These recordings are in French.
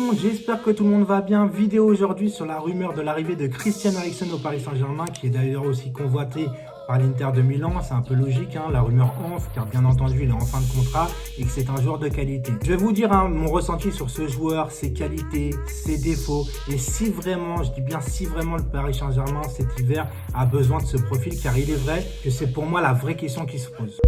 monde, j'espère que tout le monde va bien. Vidéo aujourd'hui sur la rumeur de l'arrivée de Christian Eriksen au Paris Saint-Germain, qui est d'ailleurs aussi convoité par l'Inter de Milan. C'est un peu logique, hein, la rumeur enfle, car bien entendu il est en fin de contrat et que c'est un joueur de qualité. Je vais vous dire mon ressenti sur ce joueur, ses qualités, ses défauts, et si vraiment, je dis bien si vraiment le Paris Saint-Germain cet hiver a besoin de ce profil, car il est vrai que c'est pour moi la vraie question qui se pose.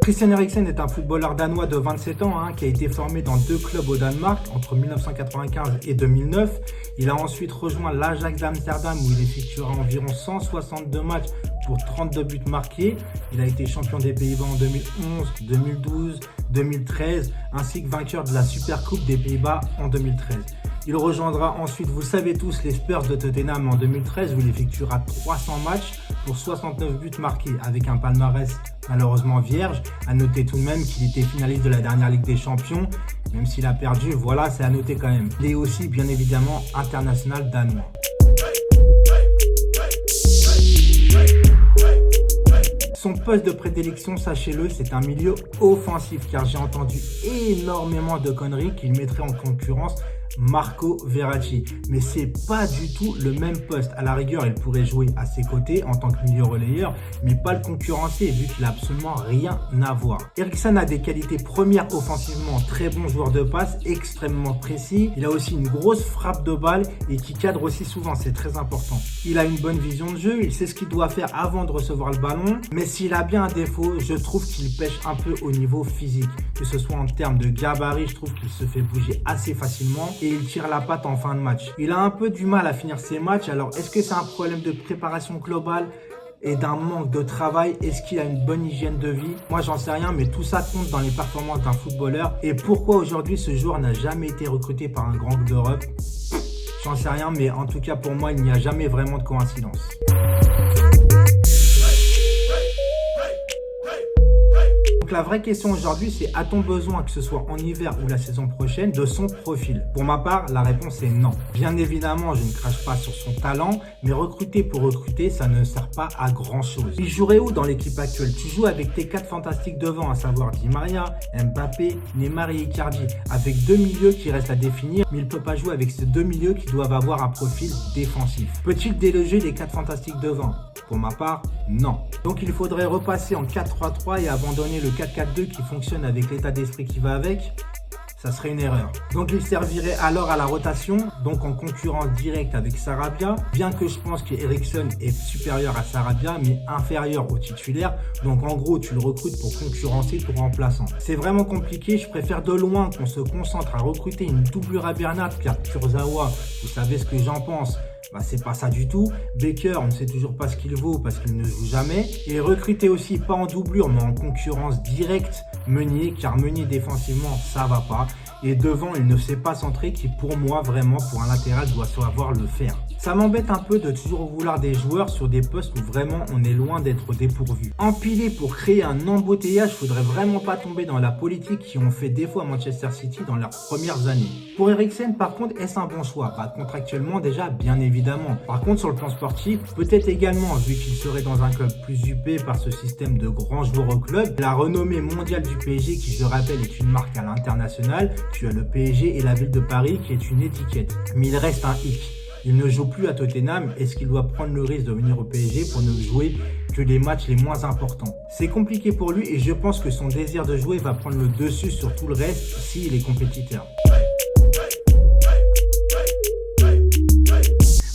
Christian Eriksen est un footballeur danois de 27 ans qui a été formé dans 2 clubs au Danemark entre 1995 et 2009. Il a ensuite rejoint l'Ajax d'Amsterdam où il effectuera environ 162 matchs pour 32 buts marqués. Il a été champion des Pays-Bas en 2011, 2012, 2013 ainsi que vainqueur de la Super Coupe des Pays-Bas en 2013. Il rejoindra ensuite, vous le savez tous, les Spurs de Tottenham en 2013 où il effectuera 300 matchs pour 69 buts marqués avec un palmarès malheureusement vierge. À noter tout de même qu'il était finaliste de la dernière Ligue des Champions, même s'il a perdu, voilà, c'est à noter quand même. Il est aussi bien évidemment international danois. Son poste de prédilection, sachez-le, c'est un milieu offensif, car j'ai entendu énormément de conneries qu'il mettrait en concurrence Marco Verratti. Mais c'est pas du tout le même poste. À la rigueur, il pourrait jouer à ses côtés en tant que milieu relayeur, mais pas le concurrencer vu qu'il n'a absolument rien à voir. Eriksen a des qualités premières offensivement, très bon joueur de passe, extrêmement précis. Il a aussi une grosse frappe de balle et qui cadre aussi souvent, c'est très important. Il a une bonne vision de jeu, il sait ce qu'il doit faire avant de recevoir le ballon, mais s'il a bien un défaut, je trouve qu'il pêche un peu au niveau physique. Que ce soit en termes de gabarit, je trouve qu'il se fait bouger assez facilement et il tire la patte en fin de match. Il a un peu du mal à finir ses matchs, alors est-ce que c'est un problème de préparation globale et d'un manque de travail? Est-ce qu'il a une bonne hygiène de vie? Moi j'en sais rien, mais tout ça compte dans les performances d'un footballeur. Et pourquoi aujourd'hui ce joueur n'a jamais été recruté par un grand club d'Europe? J'en sais rien, mais en tout cas pour moi il n'y a jamais vraiment de coïncidence. La vraie question aujourd'hui, c'est a-t-on besoin, que ce soit en hiver ou la saison prochaine, de son profil? Pour ma part, la réponse est non. Bien évidemment, je ne crache pas sur son talent, mais recruter pour recruter, ça ne sert pas à grand chose. Il jouerait où dans l'équipe actuelle? Tu joues avec tes 4 fantastiques devant, à savoir Di Maria, Mbappé, Neymar et Icardi, avec 2 milieux qui restent à définir, mais il ne peut pas jouer avec ces 2 milieux qui doivent avoir un profil défensif. Peut-il déloger les 4 fantastiques devant? Pour ma part, non. Donc il faudrait repasser en 4-3-3 et abandonner le 4-4-2 qui fonctionne avec l'état d'esprit qui va avec. Ça serait une erreur. Donc il servirait alors à la rotation, donc en concurrence directe avec Sarabia, bien que je pense qu'Eriksen est supérieur à Sarabia, mais inférieur au titulaire. Donc en gros, tu le recrutes pour concurrencer ton remplaçant. C'est vraiment compliqué, je préfère de loin qu'on se concentre à recruter une doublure à Bernat, car Kurzawa, vous savez ce que j'en pense. C'est pas ça du tout. Baker, on ne sait toujours pas ce qu'il vaut parce qu'il ne joue jamais. Et recruter aussi pas en doublure mais en concurrence directe Meunier, car Meunier défensivement ça va pas. Et devant il ne sait pas centrer, qui pour moi vraiment pour un latéral doit savoir le faire. Ça m'embête un peu de toujours vouloir des joueurs sur des postes où vraiment on est loin d'être dépourvu. Empiler pour créer un embouteillage, faudrait vraiment pas tomber dans la politique qui ont fait défaut à Manchester City dans leurs premières années. Pour Eriksen par contre, est-ce un bon choix? Contractuellement déjà, bien évidemment. Par contre sur le plan sportif, peut-être également, vu qu'il serait dans un club plus huppé par ce système de grands joueurs au club. La renommée mondiale du PSG, qui je rappelle est une marque à l'international. Tu as le PSG et la ville de Paris qui est une étiquette. Mais il reste un hic. Il ne joue plus à Tottenham. Est-ce qu'il doit prendre le risque de venir au PSG pour ne jouer que les matchs les moins importants? C'est compliqué pour lui et je pense que son désir de jouer va prendre le dessus sur tout le reste s'il est compétiteur.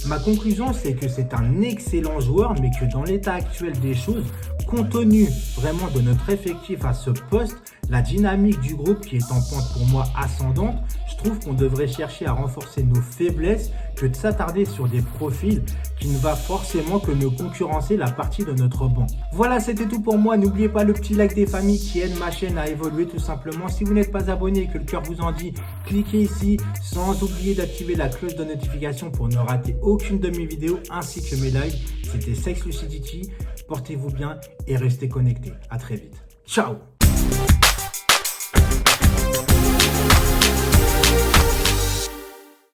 Ma conclusion, c'est que c'est un excellent joueur, mais que dans l'état actuel des choses, compte tenu vraiment de notre effectif à ce poste, la dynamique du groupe qui est en pente pour moi ascendante, je trouve qu'on devrait chercher à renforcer nos faiblesses que de s'attarder sur des profils qui ne va forcément que nous concurrencer la partie de notre banc. Voilà, c'était tout pour moi. N'oubliez pas le petit like des familles qui aide ma chaîne à évoluer tout simplement. Si vous n'êtes pas abonné et que le cœur vous en dit, cliquez ici sans oublier d'activer la cloche de notification pour ne rater aucune de mes vidéos ainsi que mes lives. C'était Sex Lucidity. Portez-vous bien et restez connectés. À très vite. Ciao!